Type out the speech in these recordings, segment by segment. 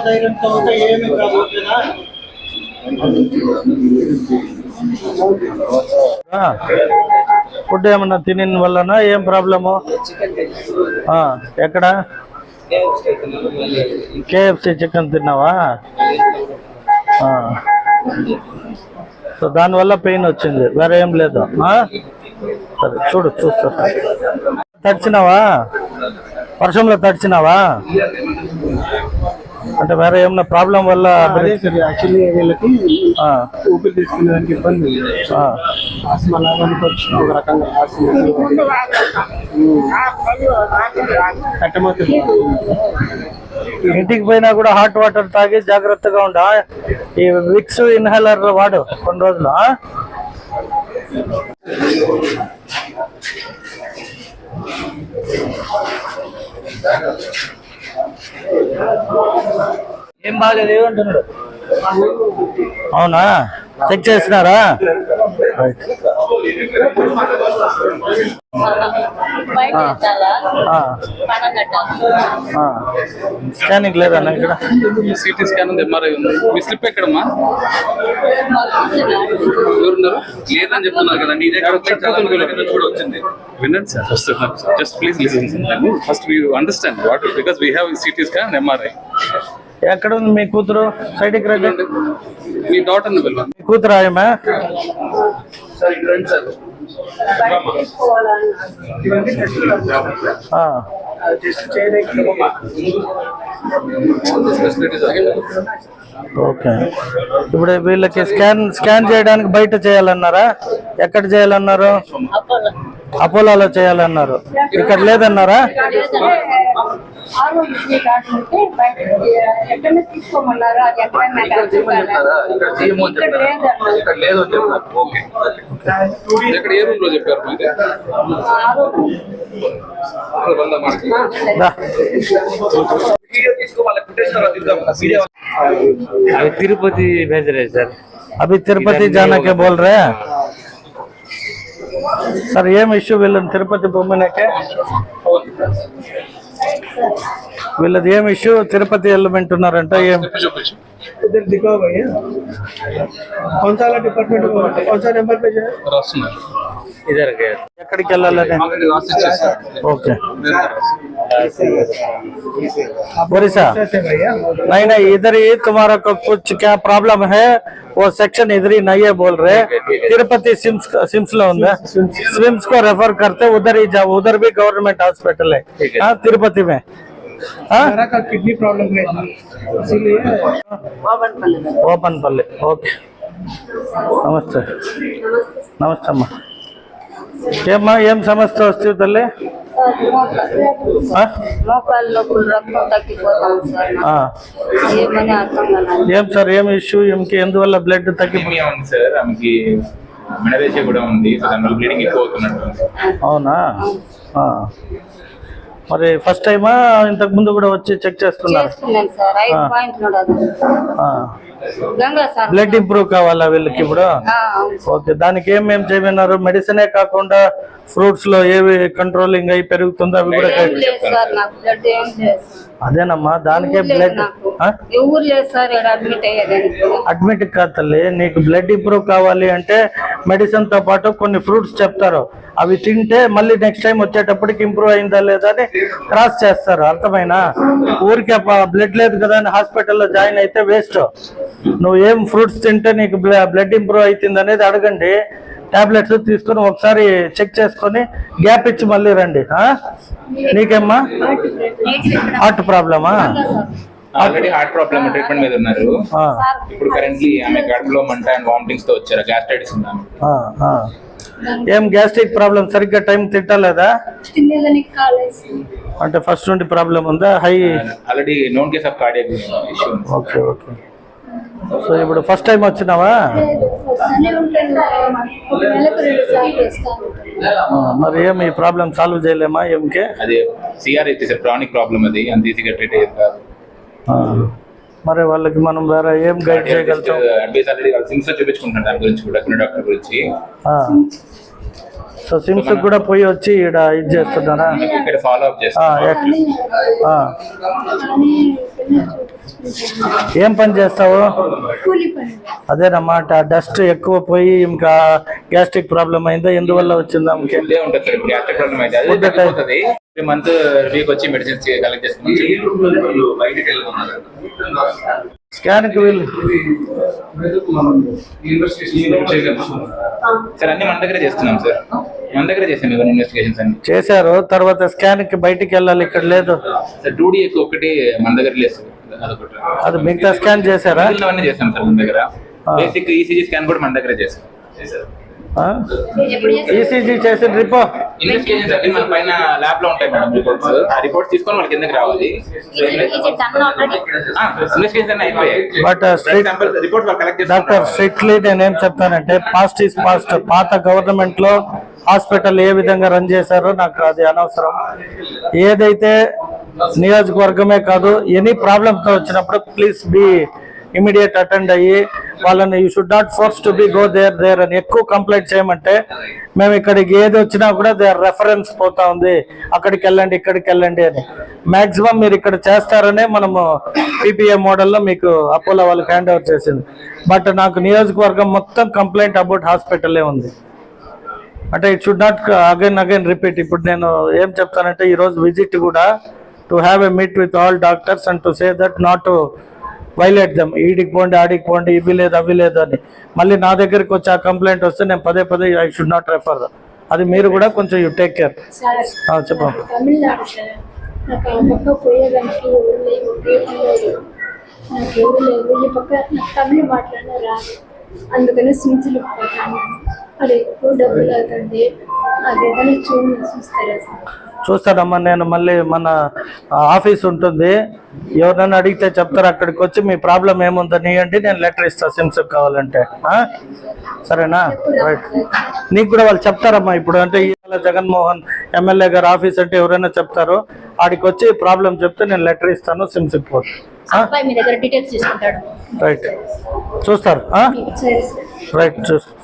ధైర్యంతో ఉంటే ఏమి కాదు. ఫుడ్ ఏమన్నా తిని వల్లనా ఏం ప్రాబ్లము? ఎక్కడ? కేఎఫ్సి చికెన్ తిన్నావా? సో దానివల్ల పెయిన్ వచ్చింది, వేరే ఏం లేదు. సరే చూస్తా. తడిచినావా? వర్షంలో తడిచినావా? అంటే వేరే ఏమన్నా ప్రాబ్లం వల్ల? యాక్చువల్లీ వీళ్ళకి ఊపిరి తీసుకునేదానికి ఇబ్బంది, ఒక రకంగా ఇంటికి పోయినా కూడా హాట్ వాటర్ తాగి జాగ్రత్తగా ఉండ. ఈ విక్స్ ఇన్హేలర్ వాడు కొన్ని రోజులు. ఏం బాగాలేదు అంటున్నాడు. అవునా? చెక్ చేసినారా? స్కానింగ్ లేదన్నా ఇక్కడ? సిటీ స్కాన్ ఉంది, ఎంఆర్ఐ ఉంది. మీ స్లిప్ ఎక్కడమ్మా? ఎవరున్నారు? లేదని చెప్తున్నారు కదండి. ఇదే కూడా వచ్చింది. వినండి sir, first just please listen. First we understand what, because we have CT scan, MRI. ఎక్కడ ఉంది మీ కూతురు? సైడ్కి రండి. మీ డాటర్ పిల్లలు. మీ కూతురు ఆయమే? ఓకే. ఇప్పుడు వీళ్ళకి స్కాన్ చేయడానికి బయట చేయాలన్నారా? ఎక్కడ చేయాలన్నారు? అపోలోలో చేయాలన్నారు. ఇక్కడ లేదన్నారా? तिरुपति भेज रहे सर. अभी तिरुपति जाना के बोल रहे हैं सर. ఏం ఇష్యూ వీళ్ళని తిరుపతి పొమ్మనకే? వీళ్ళది ఏం ఇష్యూ? తిరుపతి వెళ్ళమంటున్నారంట. ఏం? उधर दिखाओ भैया, कौन सा वाला डिपार्टमेंट, कौन सा नंबर पे जाए? इधर गए. ఎక్కడికి వెళ్ళాలని? ఓకే. ओडिशा? नहीं नहीं, इधर ही तुम्हारा को कुछ क्या प्रॉब्लम है, वो सेक्शन इधर ही नहीं है बोल रहे. तिरुपति सिम्स लो है, सिम्स को रेफर करते, उधर ही जाओ. उधर भी गवर्नमेंट हॉस्पिटल है. हाँ, तिरुपति में. का किडनी प्रॉब्लम है, इसीलिए ఓపన్పల్లి. ఓకే. నమస్తే. నమస్తే అమ్మా. ఏమ్మా, ఏం సమస్య వస్తుంది తల్లి? ఏం సార్, ఏం ఇష్యూ? ఏమికి ఎందువల్ల బ్లడ్ తగ్గిపోయింది సార్? ఆమెకి మెడరేషియా కూడా ఉంది, బ్లీడింగ్ ఎక్కువ అవుతున్నట్టు. అవునా? మరి ఫస్ట్ టైమా ఇంతకు ముందు కూడా వచ్చి చెక్ చేసుకున్నారు? బ్లడ్ ఇంప్రూవ్ కావాలా వీళ్ళకి ఇప్పుడు? ఓకే. దానికి ఏమేం చేయమన్నారు? మెడిసినే కాకుండా ఫ్రూట్స్ లో ఏవి కంట్రోలింగ్ అయి పెరుగుతుందో అవి కూడా? అదేనమ్మా, దానికే బ్లడ్ అడ్మిట్ కాదు తల్లి. నీకు బ్లడ్ ఇంప్రూవ్ కావాలి అంటే మెడిసిన్ తో పాటు కొన్ని ఫ్రూట్స్ చెప్తారు, అవి తింటే మళ్ళీ నెక్స్ట్ టైం వచ్చేటప్పటికి ఇంప్రూవ్ అయిందా లేదా అని క్రాస్ చేస్తారు. అర్థమైనా? ఊరికే బ్లడ్ లేదు కదా అని హాస్పిటల్లో జాయిన్ అయితే వేస్ట్. నువ్వు ఏం ఫ్రూట్స్ తింటే నీకు బ్లడ్ ఇంప్రూవ్ అవుతుంది అనేది అడగండి. టాబ్లెట్స్ తీసుకొని ఒకసారి చెక్ చేసుకొని గ్యాప్ ఇచ్చి మళ్ళీ రండి. నీకేమ్మా హార్ట్ ప్రాబ్లమా? ఆల్రెడీ హార్ట్ ప్రాబ్లమ్ ట్రీట్మెంట్ మీద ఉన్నారు. ఇప్పుడు కరెంట్లీ ఆమె కడుపులో మంట అండ్ వామిటింగ్స్ తో వచ్చారు. గ్యాస్ట్రైటిస్ ఉంది. ఏం గ్యాస్ట్రిక్ ప్రాబ్లం? సరిగ్గా టైం తింటలేదా అంటే ఫస్ట్ నుండి ప్రాబ్లం ఉందా? High already known case of cardiac issue. Okay okay. So ఇప్పుడు ఫస్ట్ టైం వచ్చినావా? వస్తూనే ఉంటాను. ఒక నెలకు 2 సార్లు వస్తాను. మరి ఏం ఈ ప్రాబ్లం సాల్వ్ చేయలేమా ఏంకే? అది సిఆర్ అయితే క్రానిక్ ప్రాబ్లం, అది అంత ఈజీగా ట్రీట్ అయ్యేది కాదు. మరి వాళ్ళకి మనం వేరే ఏం గైడ్ చేయగలుగుతాం? అడ్వైస్ ఆల్రెడీ వాళ్ళు సిమ్స్ లో చూపించుకుంటున్నారు దాని గురించి కూడా, కొన్ని డాక్టర్ గురించి. సో సిమ్స్ కూడా పోయి వచ్చి ఇక్కడ ఇది చేస్తున్నారా? ఇక్కడ ఫాలో అప్ చేస్తాం. ఏం పని చేస్తావు? కూలి పని. అదేనమాట, డస్ట్ ఎక్కువ పోయి ఇంకా గ్యాస్ట్రిక్ ప్రాబ్లం అయిందా? ఎందువల్ల వచ్చిందా? ఇదే ఉంటుంది సార్, గ్యాస్ట్రిక్ ప్రాబ్లం అయితే అది తగ్గిపోతుంది. మంత్ వీక్ వచ్చి మెడిసిన్స్ కలెక్ట్ చేసుకుని స్కాన్ కి వెళ్ళి సార్ అన్ని మన దగ్గర చేస్తున్నాం సార్, మన దగ్గర చేసాం ఇవన్నీ ఇన్వెస్టిగేషన్స్ అన్ని చేశారు. తర్వాత స్కాన్ కి బయటికి వెళ్ళాలి, ఇక్కడ లేదు సార్. 2D ఒకటి మన దగ్గర లేదు, అదొకటి. అది మిగతా స్కాన్ చేశారా? అవన్నీ చేస్తాం సార్ మన దగ్గర. బేసిక్ ఈసీజీ స్కాన్ కూడా మన దగ్గర చేస్తాం. ఈసీజీ చేసిన రిపోర్ట్ ఇన్వెస్టిగేషన్స్ అన్ని మన పైన ల్యాబ్ లో ఉంటాయి మేడం. రిపోర్ట్స్, ఆ రిపోర్ట్స్ తీసుకొని వాళ్ళకి కిందకి రావాలి. ఇన్వెస్టిగేషన్స్ అన్ని అయిపోయాయి. బట్ రిపోర్ట్స్ వాళ్ళు కలెక్ట్ డాక్టర్ స్ట్రిక్ట్లీ నేనేం చెప్తానంటే, పాస్ట్ ఈస్ పాస్ట్. పాత గవర్నమెంట్ లో హాస్పిటల్ ఏ విధంగా రన్ చేశారో నాకు అది అనవసరం. ఏదైతే నియోజకవర్గమే కాదు, ఎనీ ప్రాబ్లమ్స్ వచ్చినప్పుడు ప్లీజ్ బి ఇమీడియట్ అటెండ్ అయ్యి వాళ్ళని you should not force to be go there అని ఎక్కువ కంప్లైంట్ చేయమంటే, మేము ఇక్కడికి ఏది వచ్చినా కూడా దేర్ రెఫరెన్స్ పోతా ఉంది, అక్కడికి వెళ్ళండి ఇక్కడికి వెళ్ళండి అని. మాక్సిమం మీరు ఇక్కడ చేస్తారనే మనము PPA మోడల్లో మీకు అపోలో వాళ్ళకి హ్యాండ్ ఓవర్ చేసింది. బట్ నాకు నియోజకవర్గం మొత్తం కంప్లైంట్ అబౌట్ హాస్పిటలే ఉంది. అంటే it should not again repeat. ఇప్పుడు నేను ఏం చెప్తానంటే, ఈరోజు విజిట్ కూడా to have a meet with all doctors and to say that not violate them. ఈడికి పోండి ఆడికి పోండి, ఇవి లేదు అవి లేదు అని. మళ్ళీ నా దగ్గరికి వచ్చి ఆ కంప్లైంట్ వస్తే నేను పదే ఐ షుడ్ నాట్ రెఫర్. అది మీరు కూడా కొంచెం యూ టేక్ కేర్. చెప్పండి. తమిళనాడు సార్, నాకు ఆ పక్క పోయేదానికి ఎవరు లేరు, నాకు ఎవరు లేరు. ఈ పక్క నాకు తమిళ మాట్లాడినా రాదు, అందుకని సించులకు పోతాను. అది ఎక్కువ డబ్బులు అవుతుంది, అది ఏదైనా చూస్తారా సార్? చూస్తానమ్మా, నేను మళ్ళీ మన ఆఫీస్ ఉంటుంది, ఎవరినైనా అడిగితే చెప్తారు. అక్కడికి వచ్చి మీ ప్రాబ్లం ఏముందని ఇవ్వండి, నేను లెటర్ ఇస్తాను సిమ్స్కి కావాలంటే. సరేనా? రైట్. నీకు కూడా వాళ్ళు చెప్తారమ్మా. ఇప్పుడు అంటే ఇవాళ జగన్మోహన్ ఎమ్మెల్యే గారు ఆఫీస్ అంటే ఎవరైనా చెప్తారు. ఆడికి వచ్చి ప్రాబ్లం చెప్తే నేను లెటర్ ఇస్తాను, సిమ్స్కి పోతాను. రైట్, చూస్తారు. రైట్, చూస్తారు.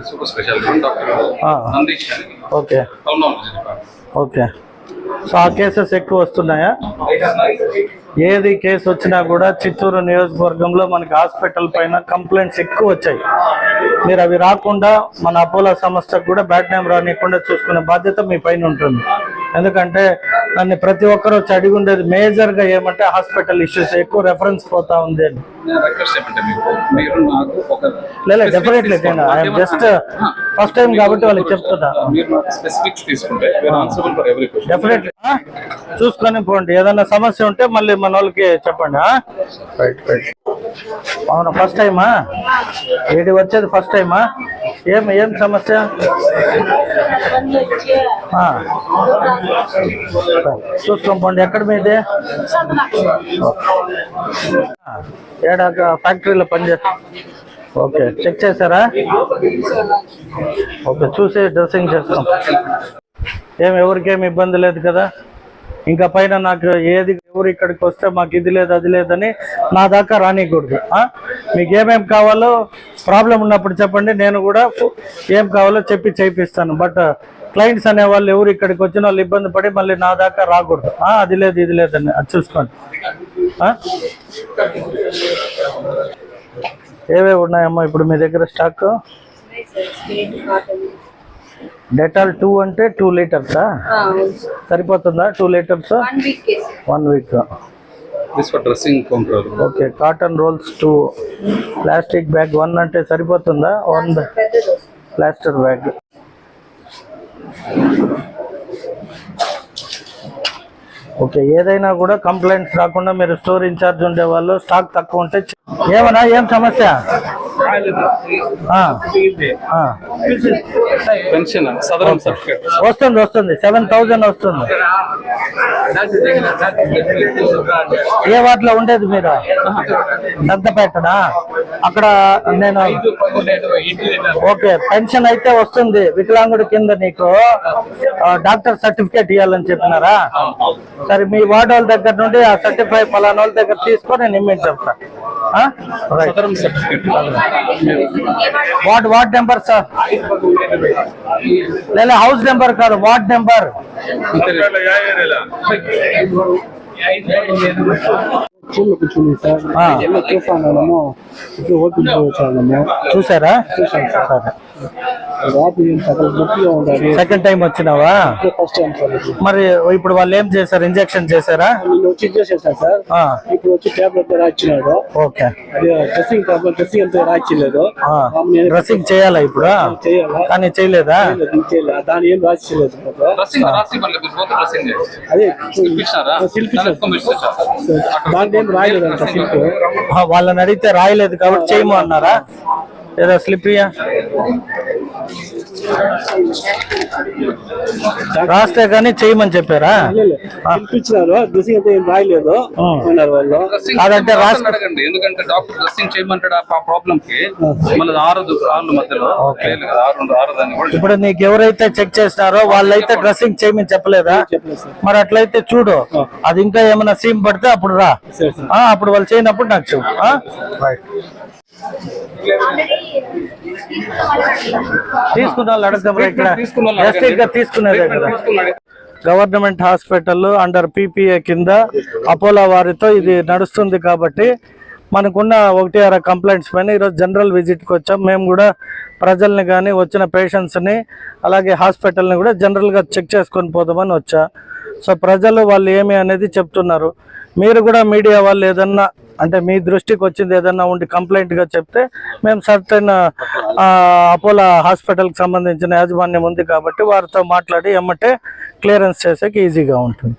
సూపర్ స్పెషాలిటీ డాక్టర్ నందీష్ అని. Okay okay. సో ఆ కేసెస్ ఎక్కువ వస్తున్నాయా? ఏది కేసు వచ్చినా కూడా చిత్తూరు నియోజకవర్గంలో మనకి హాస్పిటల్ పైన కంప్లైంట్స్ ఎక్కువ వచ్చాయి. మీరు అవి రాకుండా మన అపోలో సంస్థకు కూడా బ్యాడ్ నేమ్ రానికుండా చూసుకునే బాధ్యత మీ పైన ఉంటుంది. ఎందుకంటే నన్ను ప్రతి ఒక్కరు వచ్చి అడిగి ఉండేది మేజర్గా ఏమంటే హాస్పిటల్ ఇష్యూస్ ఎక్కువ రెఫరెన్స్ పోతా ఉంది అని. లేదు, డెఫినెట్లీ నేను ఐఎమ్ జస్ట్ ఫస్ట్ టైం కాబట్టి వాళ్ళకి చెప్తున్నా. డెఫినెట్లీ చూసుకొని పోండి. ఏదైనా సమస్య ఉంటే మళ్ళీ మన వాళ్ళకి చెప్పండి. Right right. అవునా, ఫస్ట్ టైమా? ఏది వచ్చేది ఫస్ట్ టైమా? ఏం సమస్య? చూసుకొని పోండి. ఎక్కడ మీదే? ఏడాక ఫ్యాక్టరీలో పనిచేస్తా. ఓకే, చెక్ చేశారా? ఓకే, చూసి డ్రెస్సింగ్ చేస్తాం. ఎవరికేమి ఇబ్బంది లేదు కదా? ఇంకా పైన నాకు ఏది ఎవరు ఇక్కడికి వస్తే మాకు ఇది లేదు అది లేదని నా దాకా రానికూడదు. మీకు ఏమేమి కావాలో ప్రాబ్లం ఉన్నప్పుడు చెప్పండి, నేను కూడా ఏం కావాలో చెప్పి చేయిస్తాను. బట్ క్లయింట్స్ అనేవాళ్ళు ఎవరు ఇక్కడికి వచ్చిన వాళ్ళు ఇబ్బంది పడి మళ్ళీ నా దాకా రాకూడదు. అది లేదు ఇది లేదని అది చూసుకోండి. ఏవేవి ఉన్నాయమ్మా ఇప్పుడు మీ దగ్గర స్టాక్? డెటాల్ 2 అంటే 2 లీటర్సా? సరిపోతుందా 2 litres? 1 week. Okay, cotton rolls 2, plastic bag 1 అంటే సరిపోతుందా? 1 ప్లాస్టర్ బ్యాగ్. ఓకే, ఏదైనా కూడా కంప్లైంట్స్ రాకుండా మీరు స్టోర్ ఇన్ఛార్జ్ ఉండేవాళ్ళు, స్టాక్ తక్కువ ఉంటే ఏమన్నా ఏం సమస్య? పెన్షన్ సదరం సర్టిఫికేట్ వస్తుంది 7,000 వస్తుంది. ఏ వార్డులో ఉండేది మీరు? పెద్దపేటనా? అక్కడ నేను ఓకే, పెన్షన్ అయితే వస్తుంది. వికలాంగుడి కింద నీకు డాక్టర్ సర్టిఫికేట్ ఇవ్వాలని చెప్పినారా? సరే, మీ వార్డు వాళ్ళ దగ్గర నుండి ఆ సర్టిఫై పలానా వాళ్ళ దగ్గర తీసుకొని నేను ఇమ్మని చెప్తా. సదరం సర్టిఫికేట్ వార్డ్ నెంబర్ సార్, లేదా హౌస్ నెంబర్ కాదు, వార్డ్ నెంబర్. చూసారా? సెకండ్ టైం వచ్చినావా? మరి ఇప్పుడు వాళ్ళు ఏం చేశారు? ఇంజెక్షన్ చేశారా? ఇప్పుడు వచ్చి టాబ్లెట్ రాచ్చినాడు. ఓకే, డ్రెస్సింగ్ అంతా రాయలేదు. డ్రెస్సింగ్ చేయాలా ఇప్పుడు? కానీ చేయలేదా? దాని ఏం రాసిలేదు. అదే దాని ఏం రాయలేదంట. వాళ్ళని అడిగితే రాయలేదు కాబట్టి చేయము అన్నారా? ఏదో స్లిప్ రాస్తే కానీ చేయమని చెప్పారా? ఇచ్చినారు. డ్రెస్సింగ్ అయితే ఏం రాయలేదు అన్నారు వాళ్ళు. అదంటే అడగండి, ఎందుకంటే డాక్టర్ డ్రెస్సింగ్ చేయమంటాడు ఆ ప్రాబ్లం కి. మళ్ళీ ఆరదు మధ్యలో. ఇప్పుడు నీకు ఎవరైతే చెక్ చేసినారో వాళ్ళైతే డ్రెస్సింగ్ చేయమని చెప్పలేదా? మరి అట్లయితే చూడు, అది ఇంకా ఏమైనా సీమ్ పడితే అప్పుడు రా. అప్పుడు వాళ్ళు చేయనప్పుడు నాకు చెప్పు. తీసుకున్న వాళ్ళు అడగడం ఇక్కడ తీసుకునేదే కదా. గవర్నమెంట్ హాస్పిటల్ అండర్ PPA కింద అపోలో వారితో ఇది నడుస్తుంది కాబట్టి మనకున్న 1-6 కంప్లైంట్స్ పైన ఈరోజు జనరల్ విజిట్కి వచ్చాం. మేము కూడా ప్రజల్ని కానీ వచ్చిన పేషెంట్స్ని అలాగే హాస్పిటల్ని కూడా జనరల్గా చెక్ చేసుకొని పోదామని వచ్చా. సో ప్రజలు వాళ్ళు ఏమి అనేది చెప్తున్నారు. మీరు కూడా మీడియా వాళ్ళు ఏదన్నా అంటే మీ దృష్టికి వచ్చింది ఏదన్నా ఉండి కంప్లైంట్గా చెప్తే మేము సర్టైన్ అపోలో హాస్పిటల్కి సంబంధించిన యాజమాన్యం ఉంది కాబట్టి వారితో మాట్లాడి ఎమ్మటే క్లియరెన్స్ చేసేకి ఈజీగా ఉంటుంది.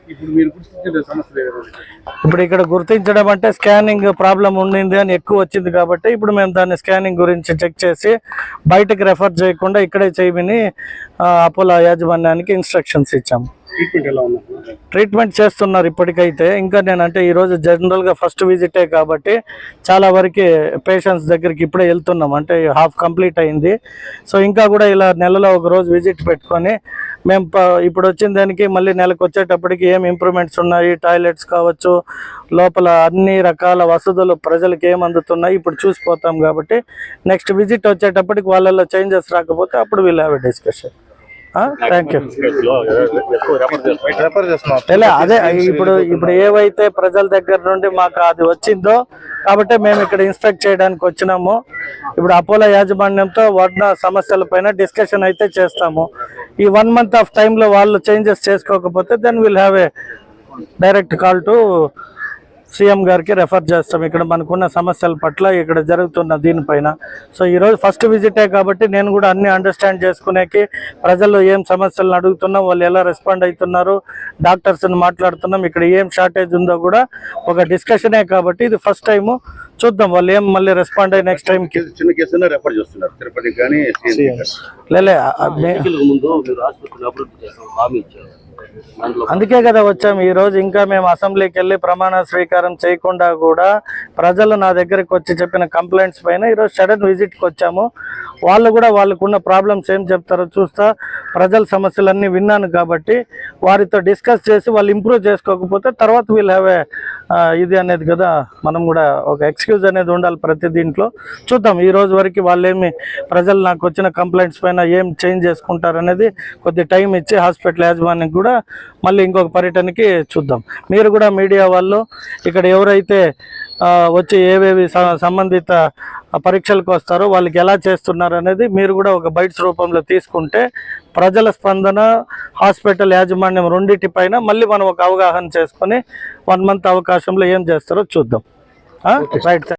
ఇప్పుడు ఇక్కడ గుర్తించడం అంటే స్కానింగ్ ప్రాబ్లం ఉండింది అని ఎక్కువ వచ్చింది కాబట్టి ఇప్పుడు మేము దాన్ని స్కానింగ్ గురించి చెక్ చేసి బయటకు రెఫర్ చేయకుండా ఇక్కడే చేయమని అపోలో యాజమాన్యానికి ఇన్స్ట్రక్షన్స్ ఇచ్చాము. ట్రీట్మెంట్ చేస్తున్నారు ఇప్పటికైతే. ఇంకా నేనంటే ఈరోజు జనరల్గా ఫస్ట్ విజిటే కాబట్టి చాలా వరకు పేషెంట్స్ దగ్గరికి ఇప్పుడే వెళ్తున్నాం. అంటే హాఫ్ కంప్లీట్ అయింది. సో ఇంకా కూడా ఇలా నెలలో ఒక రోజు విజిట్ పెట్టుకొని మేము ఇప్పుడు వచ్చిన దానికి మళ్ళీ నెలకు వచ్చేటప్పటికి ఏం ఇంప్రూవ్మెంట్స్ ఉన్నాయి, టాయిలెట్స్ కావచ్చు, లోపల అన్ని రకాల వసతులు ప్రజలకు ఏం అందుతున్నాయి ఇప్పుడు చూసిపోతాం కాబట్టి నెక్స్ట్ విజిట్ వచ్చేటప్పటికి వాళ్ళల్లో చేంజెస్ రాకపోతే అప్పుడు we'll have a discussion. Thank you. అదే ఇప్పుడు ఏవైతే ప్రజల దగ్గర నుండి మాకు అది వచ్చిందో కాబట్టి మేము ఇక్కడ ఇన్స్పెక్ట్ చేయడానికి వచ్చినాము. ఇప్పుడు అపోలో యాజమాన్యంతో ఉన్న సమస్యల పైన డిస్కషన్ అయితే చేస్తాము. ఈ 1 month ఆఫ్ టైంలో వాళ్ళు చేంజెస్ చేసుకోకపోతే then will have a direct call to CM గారికి రెఫర్ చేస్తాం ఇక్కడ మనకున్న సమస్యల పట్ల ఇక్కడ జరుగుతున్న దీనిపైన. సో ఈరోజు ఫస్ట్ విజిటే కాబట్టి నేను కూడా అన్ని అండర్స్టాండ్ చేసుకునేకి ప్రజలు ఏం సమస్యలను అడుగుతున్నాం, వాళ్ళు ఎలా రెస్పాండ్ అవుతున్నారు, డాక్టర్స్ని మాట్లాడుతున్నాం, ఇక్కడ ఏం షార్టేజ్ ఉందో కూడా ఒక డిస్కషనే కాబట్టి ఇది ఫస్ట్ టైము. చూద్దాం వాళ్ళు ఏం మళ్ళీ రెస్పాండ్ అయ్యి నెక్స్ట్ టైంకి. చిన్న కేసులో రెఫర్ చేస్తున్నారు తిరుపతి కానీ అందుకే కదా వచ్చాము ఈరోజు. ఇంకా మేము అసెంబ్లీకి వెళ్ళి ప్రమాణ స్వీకారం చేయకుండా కూడా ప్రజలు నా దగ్గరికి వచ్చి చెప్పిన కంప్లైంట్స్ పైన ఈరోజు సడన్ విజిట్కి వచ్చాము. వాళ్ళు కూడా వాళ్ళకున్న ప్రాబ్లమ్స్ ఏం చెప్తారో చూస్తా, ప్రజల సమస్యలన్నీ విన్నాను కాబట్టి వారితో డిస్కస్ చేసి వాళ్ళు ఇంప్రూవ్ చేసుకోకపోతే తర్వాత వీల్ హ్యావ్ ఏ ఇది అనేది కదా, మనం కూడా ఒక ఎక్స్క్యూజ్ అనేది ఉండాలి ప్రతి దీంట్లో. చూద్దాం ఈ రోజు వరకు వాళ్ళు ఏమి ప్రజలు నాకు వచ్చిన కంప్లైంట్స్ పైన ఏం చేంజ్ చేసుకుంటారు అనేది కొద్ది టైం ఇచ్చి హాస్పిటల్ యాజమాన్యానికి కూడా మళ్ళీ ఇంకొక పర్యటనకి చూద్దాం. మీరు కూడా మీడియా వాళ్ళు ఇక్కడ ఎవరైతే వచ్చి ఏవేవి సంబంధిత పరీక్షలకు వస్తారో వాళ్ళకి ఎలా చేస్తున్నారు అనేది మీరు కూడా ఒక బైట్స్ రూపంలో తీసుకుంటే ప్రజల స్పందన హాస్పిటల్ యాజమాన్యం రెండింటి పైన మళ్ళీ మనం ఒక అవగాహన చేసుకొని 1 month అవకాశంలో ఏం చేస్తారో చూద్దాం. రైట్.